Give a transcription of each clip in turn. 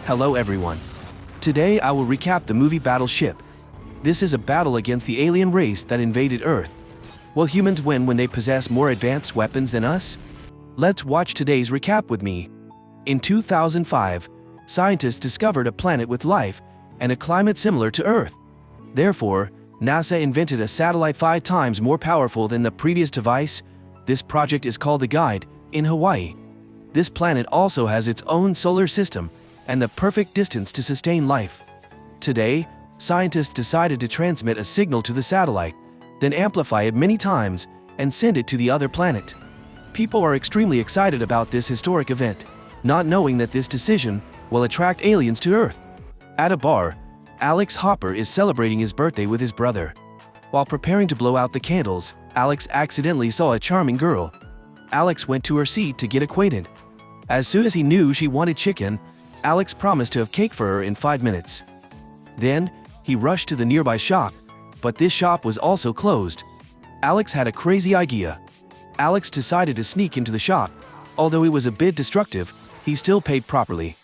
Hello everyone. Today I will recap the movie Battleship. This is a battle against the alien race that invaded Earth. Will humans win when they possess more advanced weapons than us? Let's watch today's recap with me. In 2005, scientists discovered a planet with life and a climate similar to Earth. Therefore, NASA invented a satellite 5 times more powerful than the previous device. This project is called the Guide, in Hawaii. This planet also has its own solar system and the perfect distance to sustain life. Today, scientists decided to transmit a signal to the satellite, then amplify it many times and send it to the other planet. People are extremely excited about this historic event, not knowing that this decision will attract aliens to Earth. At a bar, Alex Hopper is celebrating his birthday with his brother. While preparing to blow out the candles, Alex accidentally saw a charming girl. Alex went to her seat to get acquainted. As soon as he knew she wanted chicken, Alex promised to have cake for her in 5 minutes. Then, he rushed to the nearby shop, but this shop was also closed. Alex had a crazy idea. Alex decided to sneak into the shop. Although he was a bit destructive, he still paid properly.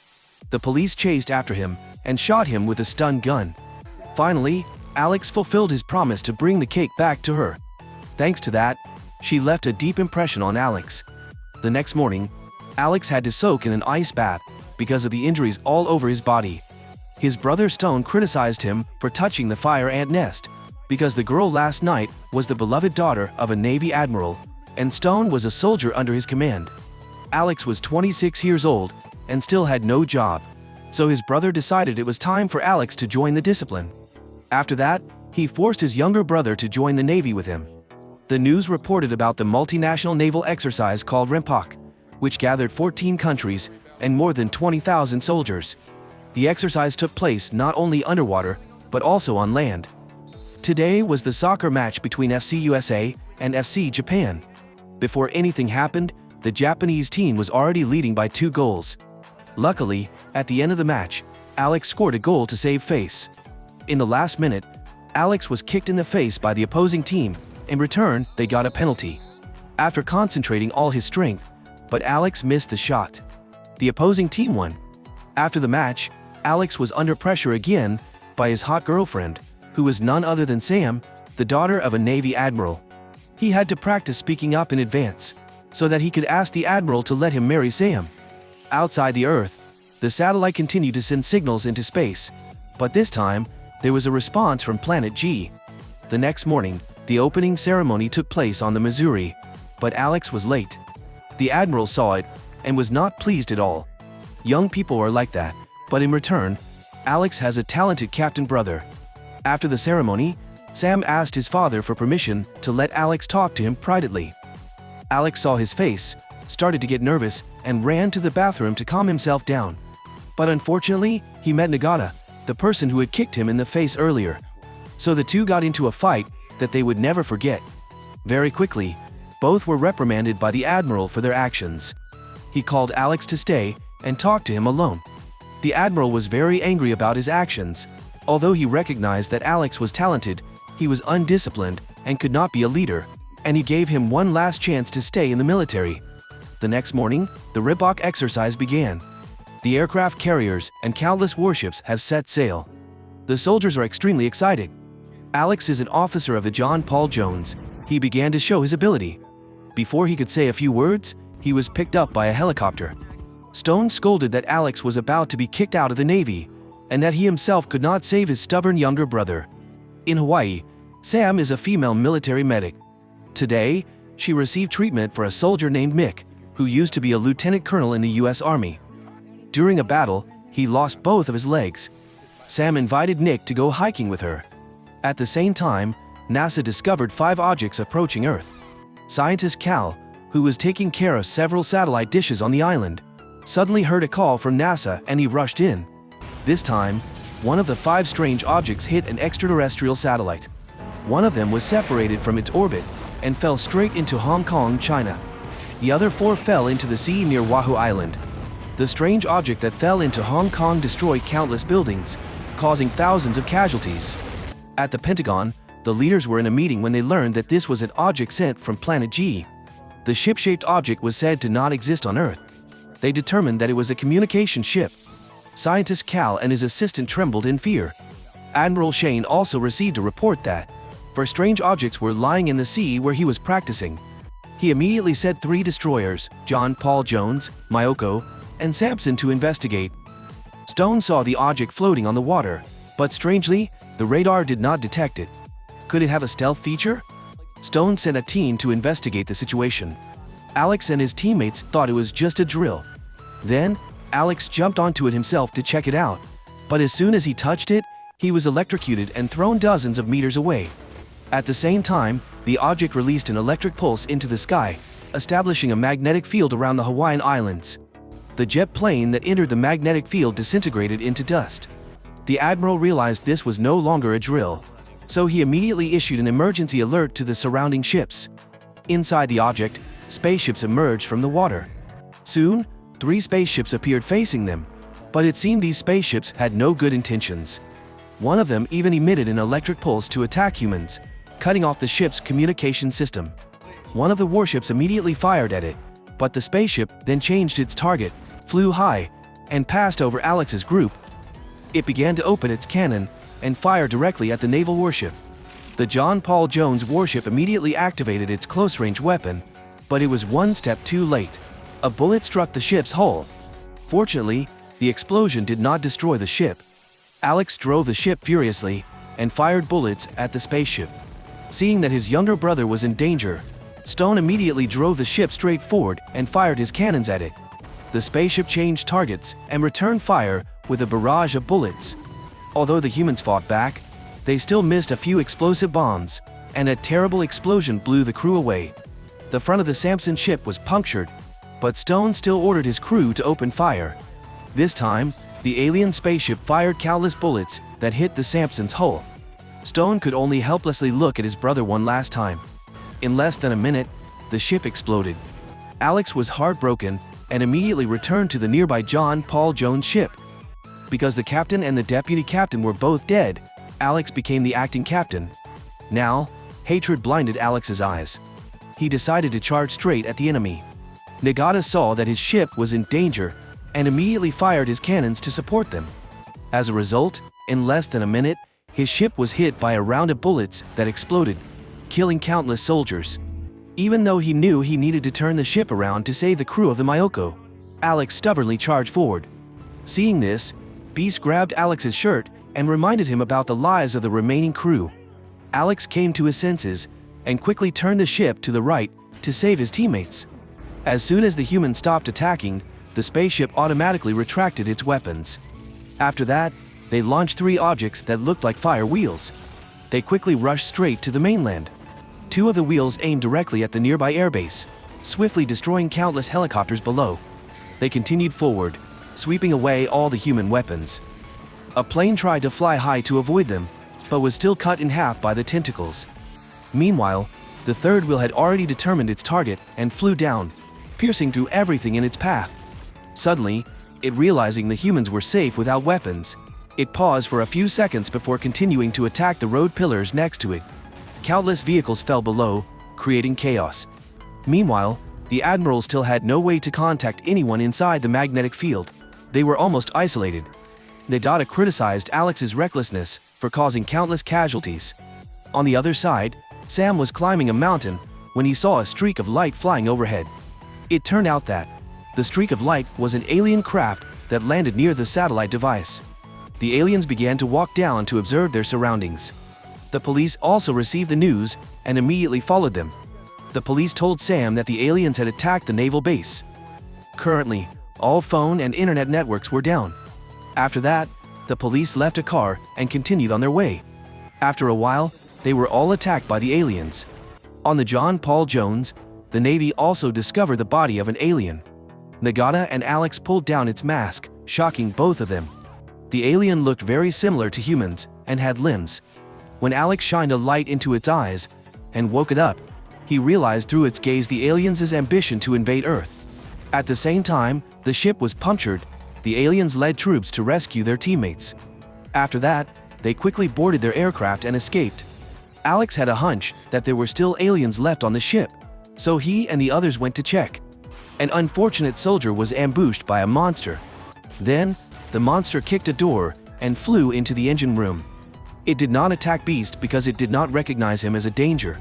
The police chased after him and shot him with a stun gun. Finally, Alex fulfilled his promise to bring the cake back to her. Thanks to that, she left a deep impression on Alex. The next morning, Alex had to soak in an ice bath because of the injuries all over his body. His brother Stone criticized him for touching the fire ant nest, because the girl last night was the beloved daughter of a Navy admiral, and Stone was a soldier under his command. Alex was 26 years old and still had no job, so his brother decided it was time for Alex to join the discipline. After that, he forced his younger brother to join the Navy with him. The news reported about the multinational naval exercise called REMPOC, which gathered 14 countries and more than 20,000 soldiers. The exercise took place not only underwater, but also on land. Today was the soccer match between FC USA and FC Japan. Before anything happened, the Japanese team was already leading by 2 goals. Luckily, at the end of the match, Alex scored a goal to save face. In the last minute, Alex was kicked in the face by the opposing team. In return, they got a penalty. After concentrating all his strength, but Alex missed the shot. The opposing team won. After the match, Alex was under pressure again by his hot girlfriend, who was none other than Sam, the daughter of a Navy admiral. He had to practice speaking up in advance, so that he could ask the admiral to let him marry Sam. Outside the Earth, the satellite continued to send signals into space, but this time, there was a response from Planet G. The next morning, the opening ceremony took place on the Missouri, but Alex was late. The admiral saw it and was not pleased at all. Young people are like that, but in return, Alex has a talented captain brother. After the ceremony, Sam asked his father for permission to let Alex talk to him privately. Alex saw his face, started to get nervous, and ran to the bathroom to calm himself down. But unfortunately, he met Nagata, the person who had kicked him in the face earlier. So the two got into a fight that they would never forget. Very quickly, both were reprimanded by the admiral for their actions. He called Alex to stay and talk to him alone. The admiral was very angry about his actions. Although he recognized that Alex was talented, he was undisciplined and could not be a leader, and he gave him one last chance to stay in the military. The next morning, the REMPOC exercise began. The aircraft carriers and countless warships have set sail. The soldiers are extremely excited. Alex is an officer of the John Paul Jones. He began to show his ability. Before he could say a few words, he was picked up by a helicopter. Stone scolded that Alex was about to be kicked out of the Navy, and that he himself could not save his stubborn younger brother. In Hawaii, Sam is a female military medic. Today, she received treatment for a soldier named Mick, who used to be a lieutenant colonel in the US Army. During a battle, he lost both of his legs. Sam invited Nick to go hiking with her. At the same time, NASA discovered 5 objects approaching Earth. Scientist Cal, who was taking care of several satellite dishes on the island, suddenly heard a call from NASA and he rushed in. This time, one of the 5 strange objects hit an extraterrestrial satellite. One of them was separated from its orbit and fell straight into Hong Kong, China. The other 4 fell into the sea near Oahu Island. The strange object that fell into Hong Kong destroyed countless buildings, causing thousands of casualties. At the Pentagon, the leaders were in a meeting when they learned that this was an object sent from Planet G. The ship-shaped object was said to not exist on Earth. They determined that it was a communication ship. Scientist Cal and his assistant trembled in fear. Admiral Shane also received a report that strange objects were lying in the sea where he was practicing. He immediately sent 3 destroyers, John Paul Jones, Myoko, and Sampson, to investigate. Stone saw the object floating on the water, but strangely, the radar did not detect it. Could it have a stealth feature? Stone sent a team to investigate the situation. Alex and his teammates thought it was just a drill. Then, Alex jumped onto it himself to check it out, but as soon as he touched it, he was electrocuted and thrown dozens of meters away. At the same time, the object released an electric pulse into the sky, establishing a magnetic field around the Hawaiian Islands. The jet plane that entered the magnetic field disintegrated into dust. The admiral realized this was no longer a drill, so he immediately issued an emergency alert to the surrounding ships. Inside the object, spaceships emerged from the water. Soon, 3 spaceships appeared facing them, but it seemed these spaceships had no good intentions. One of them even emitted an electric pulse to attack humans, cutting off the ship's communication system. One of the warships immediately fired at it, but the spaceship then changed its target, flew high, and passed over Alex's group. It began to open its cannon and fire directly at the naval warship. The John Paul Jones warship immediately activated its close-range weapon, but it was one step too late. A bullet struck the ship's hull. Fortunately, the explosion did not destroy the ship. Alex drove the ship furiously and fired bullets at the spaceship. Seeing that his younger brother was in danger, Stone immediately drove the ship straight forward and fired his cannons at it. The spaceship changed targets and returned fire with a barrage of bullets. Although the humans fought back, they still missed a few explosive bombs, and a terrible explosion blew the crew away. The front of the Sampson ship was punctured, but Stone still ordered his crew to open fire. This time, the alien spaceship fired countless bullets that hit the Sampson's hull. Stone could only helplessly look at his brother one last time. In less than a minute, the ship exploded. Alex was heartbroken and immediately returned to the nearby John Paul Jones ship. Because the captain and the deputy captain were both dead, Alex became the acting captain. Now, hatred blinded Alex's eyes. He decided to charge straight at the enemy. Nagata saw that his ship was in danger and immediately fired his cannons to support them. As a result, in less than a minute, his ship was hit by a round of bullets that exploded, killing countless soldiers. Even though he knew he needed to turn the ship around to save the crew of the Myoko, Alex stubbornly charged forward. Seeing this, Beast grabbed Alex's shirt and reminded him about the lives of the remaining crew. Alex came to his senses and quickly turned the ship to the right to save his teammates. As soon as the humans stopped attacking, the spaceship automatically retracted its weapons. After that, they launched 3 objects that looked like fire wheels. They quickly rushed straight to the mainland. 2 of the wheels aimed directly at the nearby airbase, swiftly destroying countless helicopters below. They continued forward, sweeping away all the human weapons. A plane tried to fly high to avoid them, but was still cut in half by the tentacles. Meanwhile, the 3rd wheel had already determined its target and flew down, piercing through everything in its path. Suddenly, it realizing the humans were safe without weapons, it paused for a few seconds before continuing to attack the road pillars next to it. Countless vehicles fell below, creating chaos. Meanwhile, the admiral still had no way to contact anyone inside the magnetic field. They were almost isolated. Nagata criticized Alex's recklessness for causing countless casualties. On the other side, Sam was climbing a mountain when he saw a streak of light flying overhead. It turned out that the streak of light was an alien craft that landed near the satellite device. The aliens began to walk down to observe their surroundings. The police also received the news and immediately followed them. The police told Sam that the aliens had attacked the naval base. Currently, all phone and internet networks were down. After that, the police left a car and continued on their way. After a while, they were all attacked by the aliens. On the John Paul Jones, the Navy also discovered the body of an alien. Nagata and Alex pulled down its mask, shocking both of them. The alien looked very similar to humans and had limbs. When Alex shined a light into its eyes and woke it up, he realized through its gaze the aliens' ambition to invade Earth. At the same time, the ship was punctured. The aliens led troops to rescue their teammates. After that, they quickly boarded their aircraft and escaped. Alex had a hunch that there were still aliens left on the ship, so he and the others went to check. An unfortunate soldier was ambushed by a monster. Then, the monster kicked a door and flew into the engine room. It did not attack Beast because it did not recognize him as a danger.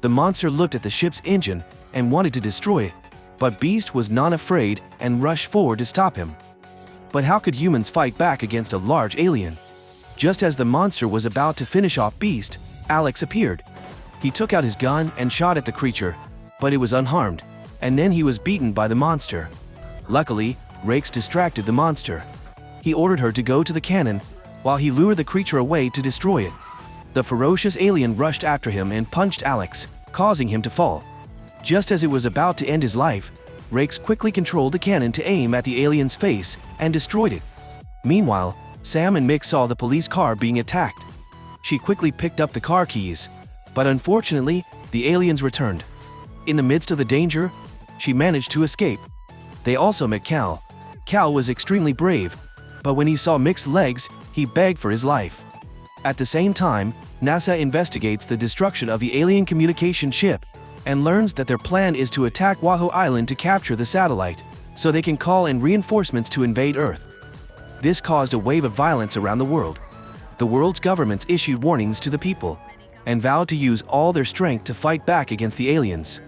The monster looked at the ship's engine and wanted to destroy it, but Beast was not afraid and rushed forward to stop him. But how could humans fight back against a large alien? Just as the monster was about to finish off Beast, Alex appeared. He took out his gun and shot at the creature, but it was unharmed, and then he was beaten by the monster. Luckily, Rakes distracted the monster. He ordered her to go to the cannon, while he lured the creature away to destroy it. The ferocious alien rushed after him and punched Alex, causing him to fall. Just as it was about to end his life, Rakes quickly controlled the cannon to aim at the alien's face and destroyed it. Meanwhile, Sam and Mick saw the police car being attacked. She quickly picked up the car keys, but unfortunately, the aliens returned. In the midst of the danger, she managed to escape. They also met Cal. Cal was extremely brave, but when he saw Mick's legs, he begged for his life. At the same time, NASA investigates the destruction of the alien communication ship and learns that their plan is to attack Wahoo Island to capture the satellite, so they can call in reinforcements to invade Earth. This caused a wave of violence around the world. The world's governments issued warnings to the people and vowed to use all their strength to fight back against the aliens.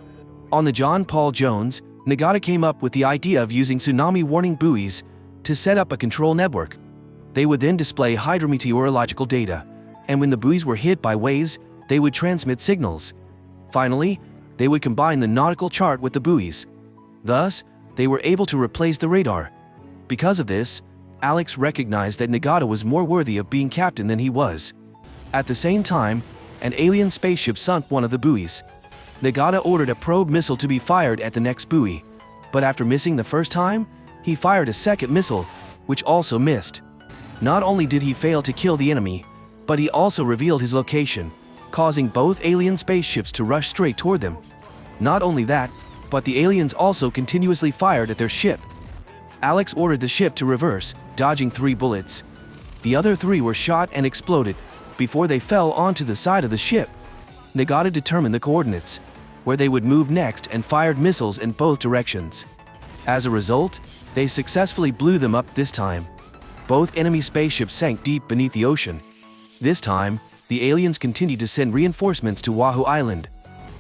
On the John Paul Jones, Nagata came up with the idea of using tsunami warning buoys to set up a control network. They would then display hydrometeorological data, and when the buoys were hit by waves, they would transmit signals. Finally, they would combine the nautical chart with the buoys. Thus, they were able to replace the radar. Because of this, Alex recognized that Nagata was more worthy of being captain than he was. At the same time, an alien spaceship sunk one of the buoys. Nagata ordered a probe missile to be fired at the next buoy, but after missing the first time, he fired a second missile, which also missed. Not only did he fail to kill the enemy, but he also revealed his location, causing both alien spaceships to rush straight toward them. Not only that, but the aliens also continuously fired at their ship. Alex ordered the ship to reverse, dodging 3 bullets. The other 3 were shot and exploded before they fell onto the side of the ship. Nagata determined the coordinates, where they would move next, and fired missiles in both directions. As a result, they successfully blew them up this time. Both enemy spaceships sank deep beneath the ocean. This time, the aliens continued to send reinforcements to Wahoo Island.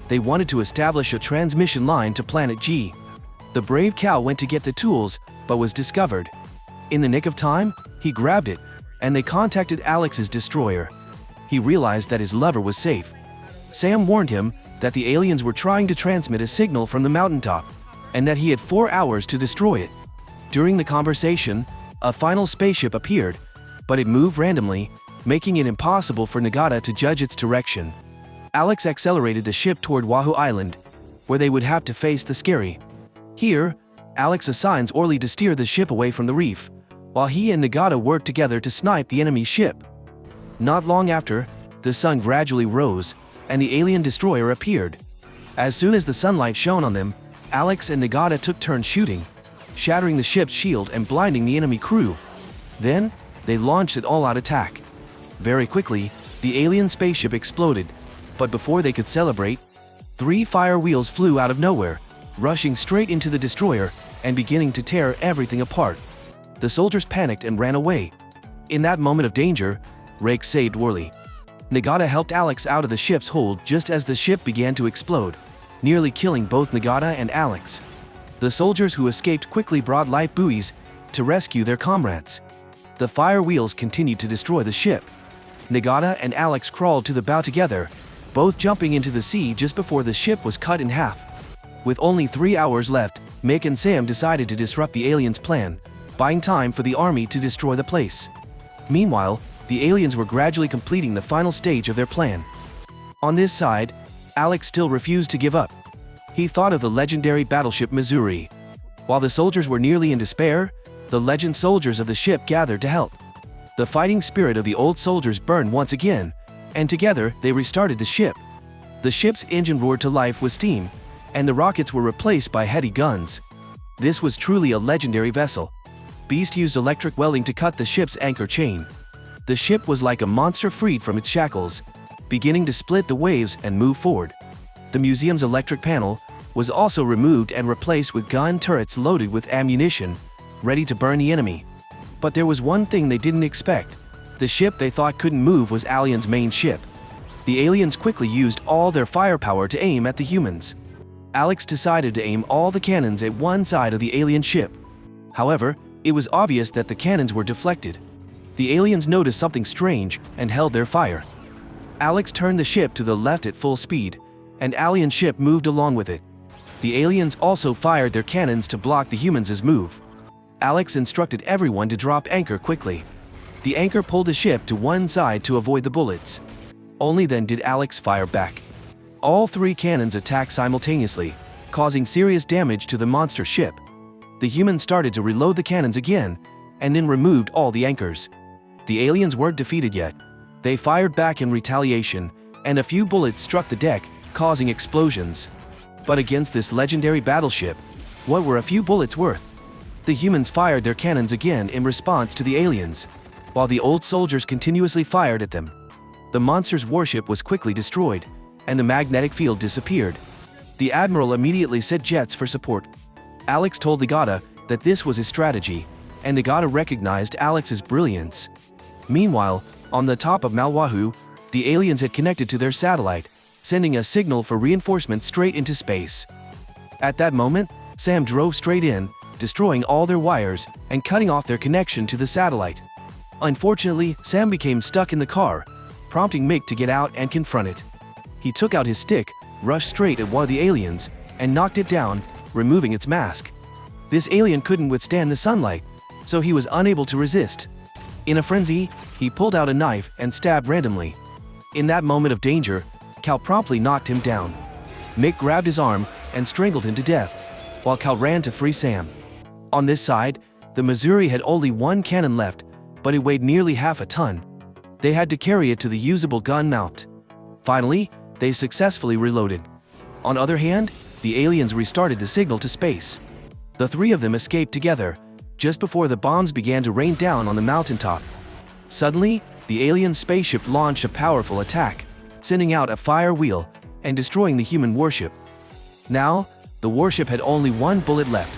They wanted to establish a transmission line to Planet G. The brave Cal went to get the tools, but was discovered. In the nick of time, he grabbed it, and they contacted Alex's destroyer. He realized that his lover was safe. Sam warned him that the aliens were trying to transmit a signal from the mountaintop, and that he had 4 hours to destroy it. During the conversation, a final spaceship appeared, but it moved randomly, making it impossible for Nagata to judge its direction. Alex accelerated the ship toward Wahoo Island, where they would have to face the Scary. Here, Alex assigns Orly to steer the ship away from the reef, while he and Nagata work together to snipe the enemy ship. Not long after, the sun gradually rose, and the alien destroyer appeared. As soon as the sunlight shone on them, Alex and Nagata took turns shooting, shattering the ship's shield and blinding the enemy crew. Then, they launched an all-out attack. Very quickly, the alien spaceship exploded, but before they could celebrate, 3 fire wheels flew out of nowhere, rushing straight into the destroyer and beginning to tear everything apart. The soldiers panicked and ran away. In that moment of danger, Rake saved Worley. Nagata helped Alex out of the ship's hold just as the ship began to explode, nearly killing both Nagata and Alex. The soldiers who escaped quickly brought life buoys to rescue their comrades. The fire wheels continued to destroy the ship. Nagata and Alex crawled to the bow together, both jumping into the sea just before the ship was cut in half. With only 3 hours left, Mick and Sam decided to disrupt the aliens' plan, buying time for the army to destroy the place. Meanwhile, the aliens were gradually completing the final stage of their plan. On this side, Alex still refused to give up. He thought of the legendary battleship Missouri. While the soldiers were nearly in despair, the legend soldiers of the ship gathered to help. The fighting spirit of the old soldiers burned once again, and together they restarted the ship. The ship's engine roared to life with steam, and the rockets were replaced by heavy guns. This was truly a legendary vessel. Beast used electric welding to cut the ship's anchor chain. The ship was like a monster freed from its shackles, beginning to split the waves and move forward. The museum's electric panel was also removed and replaced with gun turrets loaded with ammunition, ready to burn the enemy. But there was one thing they didn't expect. The ship they thought couldn't move was Alien's main ship. The aliens quickly used all their firepower to aim at the humans. Alex decided to aim all the cannons at one side of the alien ship. However, it was obvious that the cannons were deflected. The aliens noticed something strange and held their fire. Alex turned the ship to the left at full speed, and alien ship moved along with it. The aliens also fired their cannons to block the humans' move. Alex instructed everyone to drop anchor quickly. The anchor pulled the ship to one side to avoid the bullets. Only then did Alex fire back. All 3 cannons attacked simultaneously, causing serious damage to the monster ship. The humans started to reload the cannons again, and then removed all the anchors. The aliens weren't defeated yet. They fired back in retaliation, and a few bullets struck the deck, causing explosions. But against this legendary battleship, what were a few bullets worth? The humans fired their cannons again in response to the aliens, while the old soldiers continuously fired at them. The monster's warship was quickly destroyed, and the magnetic field disappeared. The admiral immediately sent jets for support. Alex told Nagata that this was his strategy, and Nagata recognized Alex's brilliance. Meanwhile, on the top of Malwahu, the aliens had connected to their satellite, sending a signal for reinforcements straight into space. At that moment, Sam drove straight in, destroying all their wires and cutting off their connection to the satellite. Unfortunately, Sam became stuck in the car, prompting Mick to get out and confront it. He took out his stick, rushed straight at one of the aliens, and knocked it down, removing its mask. This alien couldn't withstand the sunlight, so he was unable to resist. In a frenzy, he pulled out a knife and stabbed randomly. In that moment of danger, Cal promptly knocked him down. Mick grabbed his arm and strangled him to death, while Cal ran to free Sam. On this side, the Missouri had only 1 cannon left, but it weighed nearly half a ton. They had to carry it to the usable gun mount. Finally, they successfully reloaded. On the other hand, the aliens restarted the signal to space. The 3 of them escaped together, just before the bombs began to rain down on the mountaintop. Suddenly, the alien spaceship launched a powerful attack, sending out a fire wheel and destroying the human warship. Now, the warship had only 1 bullet left.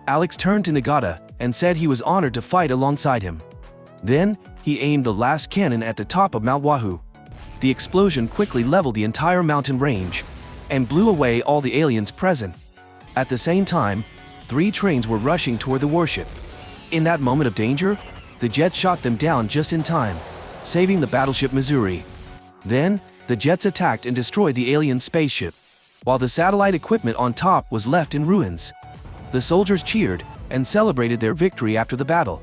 Alex turned to Nagata and said he was honored to fight alongside him. Then, he aimed the last cannon at the top of Mount Wahoo. The explosion quickly leveled the entire mountain range and blew away all the aliens present. At the same time, 3 trains were rushing toward the warship. In that moment of danger, the jets shot them down just in time, saving the battleship Missouri. Then, the jets attacked and destroyed the alien spaceship, while the satellite equipment on top was left in ruins. The soldiers cheered and celebrated their victory after the battle.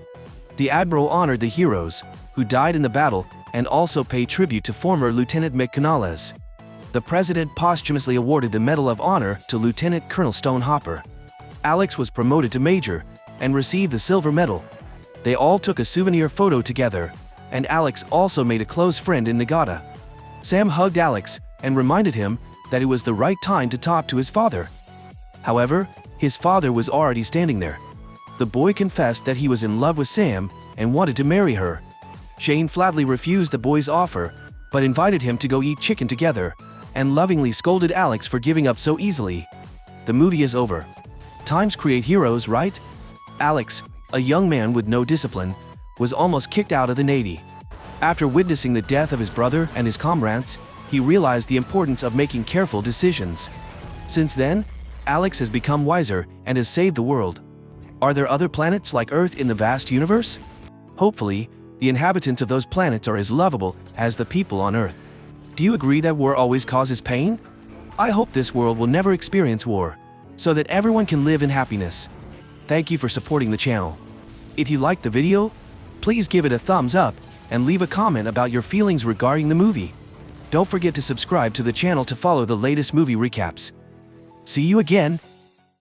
The admiral honored the heroes who died in the battle and also paid tribute to former Lieutenant Mick Canales. The president posthumously awarded the Medal of Honor to Lieutenant Colonel Stonehopper. Alex was promoted to major and received the silver medal. They all took a souvenir photo together, and Alex also made a close friend in Nagata. Sam hugged Alex and reminded him that it was the right time to talk to his father. However, his father was already standing there. The boy confessed that he was in love with Sam and wanted to marry her. Shane flatly refused the boy's offer, but invited him to go eat chicken together, and lovingly scolded Alex for giving up so easily. The movie is over. Times create heroes, right? Alex, a young man with no discipline, was almost kicked out of the Navy. After witnessing the death of his brother and his comrades, he realized the importance of making careful decisions. Since then, Alex has become wiser and has saved the world. Are there other planets like Earth in the vast universe? Hopefully, the inhabitants of those planets are as lovable as the people on Earth. Do you agree that war always causes pain? I hope this world will never experience war, so that everyone can live in happiness. Thank you for supporting the channel. If you liked the video, please give it a thumbs up and leave a comment about your feelings regarding the movie. Don't forget to subscribe to the channel to follow the latest movie recaps. See you again